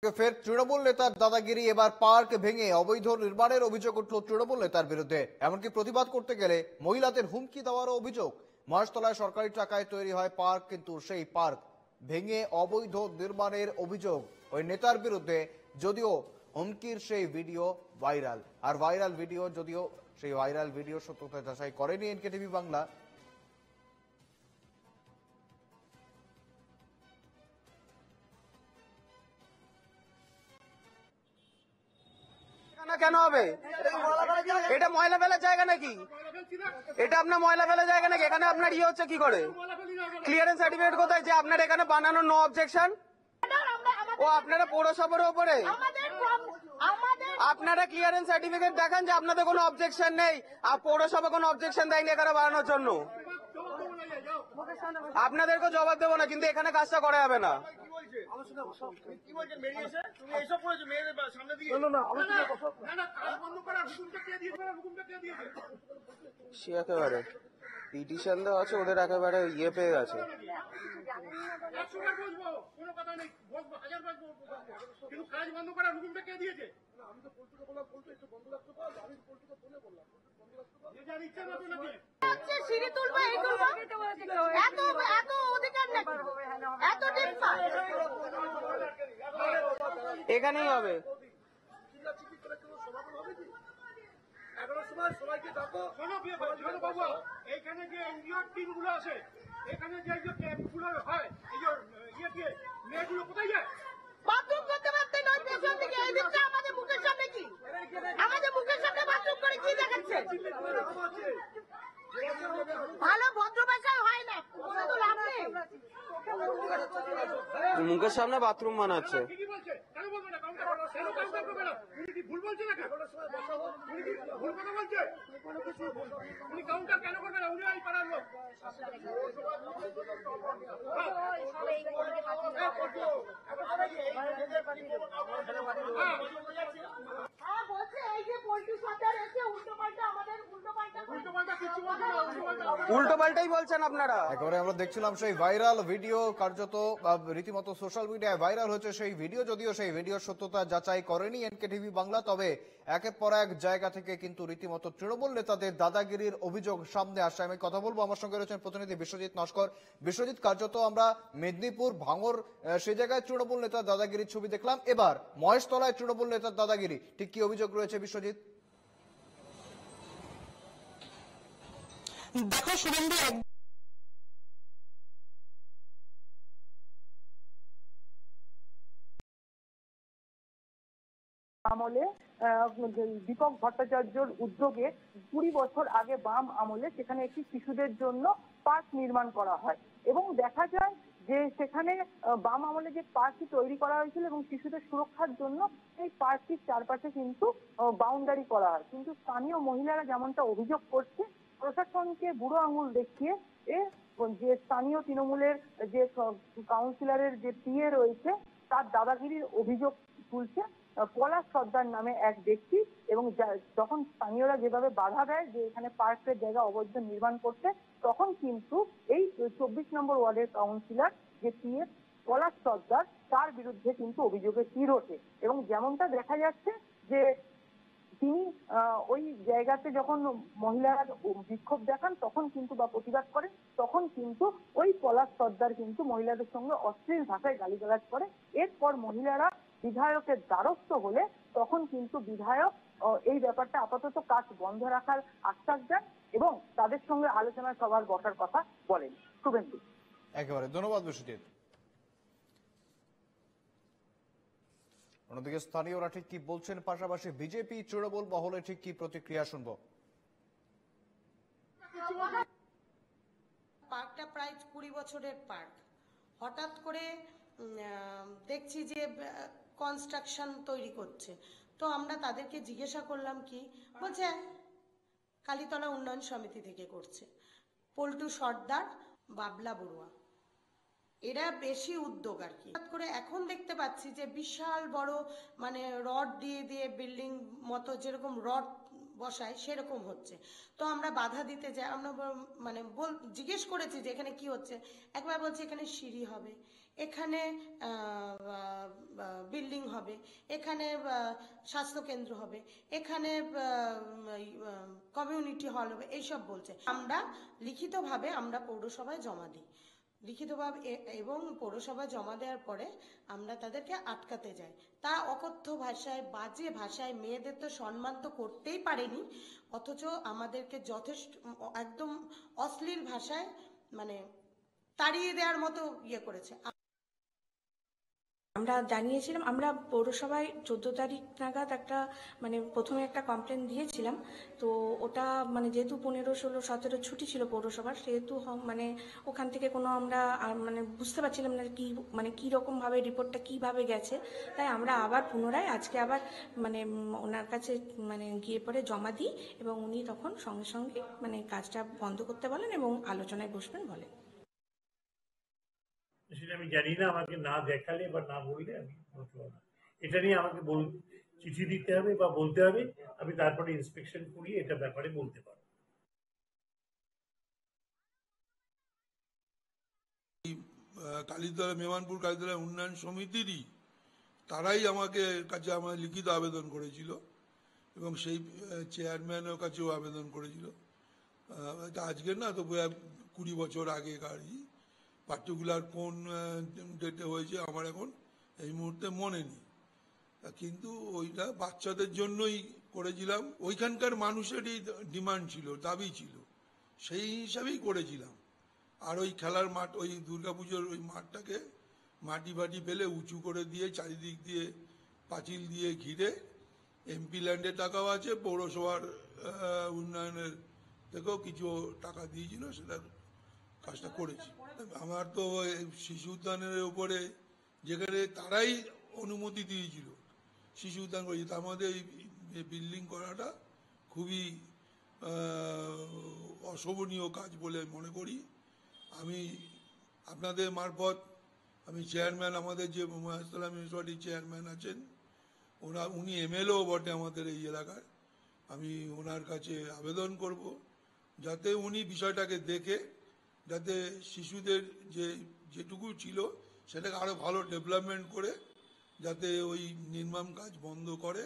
ফের তৃণমূল নেতার দাদাগিরি, এবার পার্ক ভেঙে অবৈধ নির্মাণের অভিযোগ উঠল তৃণমূল নেতার বিরুদ্ধে। এমনকি প্রতিবাদ করতে গেলে মহিলাদের হুমকি দেওয়ারও অভিযোগ। মহেশতলায় সরকারি টাকায় তৈরি হয় পার্ক, কিন্তু সেই পার্ক ভেঙে অবৈধ নির্মাণের অভিযোগ ওই নেতার বিরুদ্ধে। যদিও হুমকির সেই ভিডিও ভাইরাল, আর ভাইরাল ভিডিও যদিও সেই ভাইরাল ভিডিও সত্যতা যাচাই করেনি এনকেটিভি বাংলা। কেন হবে? এটা ময়লা ফেলার জায়গা নাকি? এটা আপনার ময়লা ফেলার জায়গা নাকি? এখানে আপনার ইয়ে হচ্ছে কি করে? ক্লিয়ারেন্স সার্টিফিকেট কোথায় যে আপনার এখানে বানানো নো অবজেকশন? ও আপনারা পৌরসভার উপরে আপনারা ক্লিয়ারেন্স সার্টিফিকেট দেখান যে আপনাদের কোনো অবজেকশন নেই, আর পৌরসভা কোনো অবজেকশন দেয়নি এখানে বানানোর জন্য। আপনাদেরকে জবাব দেবো না, কিন্তু এখানে কাজটা করা যাবে না। সে একেবারে পিটিশন দেওয়া আছে, ওদের একেবারে ইয়ে পেয়ে গেছে। এখানেই হবে। সবাইকে ডাকো, বাবু এইখানে যে এনজিও টিম গুলো আছে, এখানে যে ক্যাম্প গুলো হয়, এই যে ইয়ে দিয়ে মেয়েগুলো কোথায় যায়? বাথরুম করতে পারতে নয়, পেছন থেকে এই দিকটা আমাদের মুখের সামনে কি? আমাদের মুখের সামনে বাথরুম করে কি দেখাচ্ছে? ভালো ভদ্র ভাষায় হয় না, তো লাভ নেই। মুখের সামনে বাথরুম বানাচ্ছে। ঠিকই বলছে, কেন বলবে না? কেন কাউন্টার করবে না? উনি কি ভুল বলছে নাকি? উনি কি ভুল কথা বলছে? উনি কাউন্টার কেন করবে না? উনি এই পাড়ার লোক। উল্টো পাল্টাই বলছেন আপনারা। একেবারে আমরা দেখছিলাম সেই ভাইরাল ভিডিও, কার্যত রীতিমতো সোশ্যাল মিডিয়ায় ভাইরাল হচ্ছে সেই ভিডিও। যদিও সেই ভিডিওর সত্যতা যাচাই করেনি এনকেটিভি বাংলা, তবে একের পর এক জায়গা থেকে কিন্তু রীতিমতো তৃণমূল নেতাদের দাদাগিরির অভিযোগ সামনে আসে। আমি কথা বলবো, আমার সঙ্গে রয়েছেন প্রতিনিধি বিশ্বজিৎ নস্কর। বিশ্বজিৎ, কার্যত আমরা মেদিনীপুর ভাঙর সেই জায়গায় তৃণমূল নেতার দাদাগিরির ছবি দেখলাম, এবার মহেশতলায় তৃণমূল নেতার দাদাগিরি, ঠিক কি অভিযোগ রয়েছে বিশ্বজিৎ? দেখো শুভেন্দু, আমলে দীপক ভট্টাচার্যর উদ্যোগে 20 বছর আগে বাম আমলে সেখানে একটি শিশুদের জন্য পার্ক নির্মাণ করা হয় এবং দেখা যায় যে সেখানে বাম আমলে যে পার্কটি তৈরি করা হয়েছিল এবং শিশুদের সুরক্ষার জন্য এই পার্কটির চারপাশে কিন্তু বাউন্ডারি করা হয়। কিন্তু স্থানীয় মহিলারা যেমনটা অভিযোগ করছে, প্রশাসনকে বুড়ো আঙুল দেখিয়ে যে স্থানীয় তৃণমূলের যে কাউন্সিলরের যে পিএ রয়েছে তার দাদাগিরির অভিযোগ তুলছে পলাশ সর্দার নামে এক ব্যক্তি। এবং যখন স্থানীয়রা যেভাবে বাধা দেয় যে এখানে পার্কের জায়গা অবৈধ নির্মাণ করতে, তখন কিন্তু এই 24 নম্বর ওয়ার্ডের কাউন্সিলর যে পিএ পলাশ সর্দার, তার বিরুদ্ধে কিন্তু অভিযোগের তীর ওঠে। এবং যেমনটা দেখা যাচ্ছে যে তিনি ওই জায়গাতে যখন মহিলারা বিক্ষোভ দেখান তখন কিন্তু বা প্রতিবাদ করেন, তখন কিন্তু ওই পলাশ সর্দার কিন্তু মহিলাদের সঙ্গে অশ্লীল ভাষায় গালিগালাজ করে। এরপর মহিলারা বিধায়কের দ্বারস্থ হলে তখন কিন্তু বিধায়ক এই ব্যাপারটা আপাতত কাজ বন্ধ রাখার আশ্বাস দেন এবং তাদের সঙ্গে আলোচনা সভার বসার কথা বলেন। শুভেন্দু, একেবারে ধন্যবাদ বিশ্বজিৎ। অন্যদিকে স্থানীয়রা ঠিক কি বলছেন, পাশাপাশি বিজেপি তৃণমূল মহলে ঠিক কি প্রতিক্রিয়া শুনবো। পার্কটা প্রায় 20 বছরের পার্ক, হঠাৎ করে দেখছি যে কনস্ট্রাকশন তৈরি করছে। তো আমরা তাদেরকে জিজ্ঞাসা করলাম কি, বলছে কালীতলা উন্নয়ন সমিতি থেকে করছে, পল্টু সর্দার, বাবলা বড়ুয়া, এরা বেশি উদ্যোগ আর কি। হঠাৎ করে এখন দেখতে পাচ্ছি যে বিশাল বড় মানে রড দিয়ে দিয়ে বিল্ডিং মতো যেরকম রড বসায় সেরকম হচ্ছে। তো আমরা বাধা দিতে যাই, আমরা মানে জিজ্ঞেস করেছি যে এখানে কি হচ্ছে। একবার বলছে এখানে সিঁড়ি হবে, এখানে বিল্ডিং হবে, এখানে স্বাস্থ্যকেন্দ্র হবে, এখানে কমিউনিটি হল হবে, এইসব বলছে। আমরা লিখিতভাবে আমরা পৌরসভায় জমা দিই, লিখিতভাবে এবং পৌরসভায় জমা দেওয়ার পরে আমরা তাদেরকে আটকাতে যাই। তা অকথ্য ভাষায়, বাজে ভাষায়, মেয়েদের তো সম্মান তো করতেই পারেনি, অথচ আমাদেরকে যথেষ্ট একদম অশ্লীল ভাষায় মানে তাড়িয়ে দেওয়ার মতো ইয়ে করেছে। আমরা জানিয়েছিলাম, আমরা পৌরসভায় 14 তারিখ নাগাদ একটা প্রথমে একটা কমপ্লেন দিয়েছিলাম। তো ওটা যেহেতু 15, 16, 17 ছুটি ছিল পৌরসভার, সেহেতু ওখান থেকে কোনো আমরা বুঝতে পারছিলাম না কি রকম ভাবে রিপোর্টটা কিভাবে গেছে। তাই আমরা আবার পুনরায় আজকে আবার ওনার কাছে গিয়ে পরে জমা দিই, এবং উনি তখন সঙ্গে সঙ্গে কাজটা বন্ধ করতে বলেন এবং আলোচনায় বসবেন বলেন। সেটা আমি জানি না, আমাকে না দেখালে বা না বললে আমি বলতে পারবো না। এটা নিয়ে আমাকে চিঠি দিতে হবে বা বলতে হবে, আমি তারপরে ইন্সপেকশন করিয়ে এটা ব্যাপারে বলতে পারবো। কালীতলা, মেমানপুর কালীতলা উন্নয়ন সমিতিরই তারাই আমাকে কাছে আমার লিখিত আবেদন করেছিল, এবং সেই চেয়ারম্যানের কাছেও আবেদন করেছিল। এটা আজকের না, তো 20 বছর আগেকারই। পার্টিকুলার কোন ডেটে হয়েছে আমার এখন এই মুহূর্তে মনে নেই, কিন্তু ওইটা বাচ্চাদের জন্যই করেছিলাম। ওইখানকার মানুষেরই ডিমান্ড ছিল, দাবি ছিল, সেই হিসাবেই করেছিলাম। আর ওই খেলার মাঠ, ওই দুর্গাপুজোর ওই মাঠটাকে মাটি ফাটি ফেলে উঁচু করে দিয়ে চারিদিক দিয়ে পাঁচিল দিয়ে ঘিরে, এমপি ল্যান্ডের টাকাও আছে, পৌরসভার উন্নয়নের থেকেও কিছু টাকা দিয়েছিল, সেটা কাজটা করেছি। আমার তো শিশু উদ্যানের উপরে, যেখানে তারাই অনুমতি দিয়েছিল শিশু উদ্যান করেছি, তার মধ্যে এই বিল্ডিং করাটা খুবই অশোভনীয় কাজ বলে মনে করি। আমি আপনাদের মারফত, আমি চেয়ারম্যান, আমাদের যে মহেশতলা মিউনিসিপালিটির চেয়ারম্যান আছেন, উনি এমএলএও বটে আমাদের এই এলাকার, আমি ওনার কাছে আবেদন করব যাতে উনি বিষয়টাকে দেখে, যাতে শিশুদের যেটুকু ছিল সেটাকে আরো ভালো ডেভেলপমেন্ট করে, যাতে ওই নির্মাণ কাজ বন্ধ করে।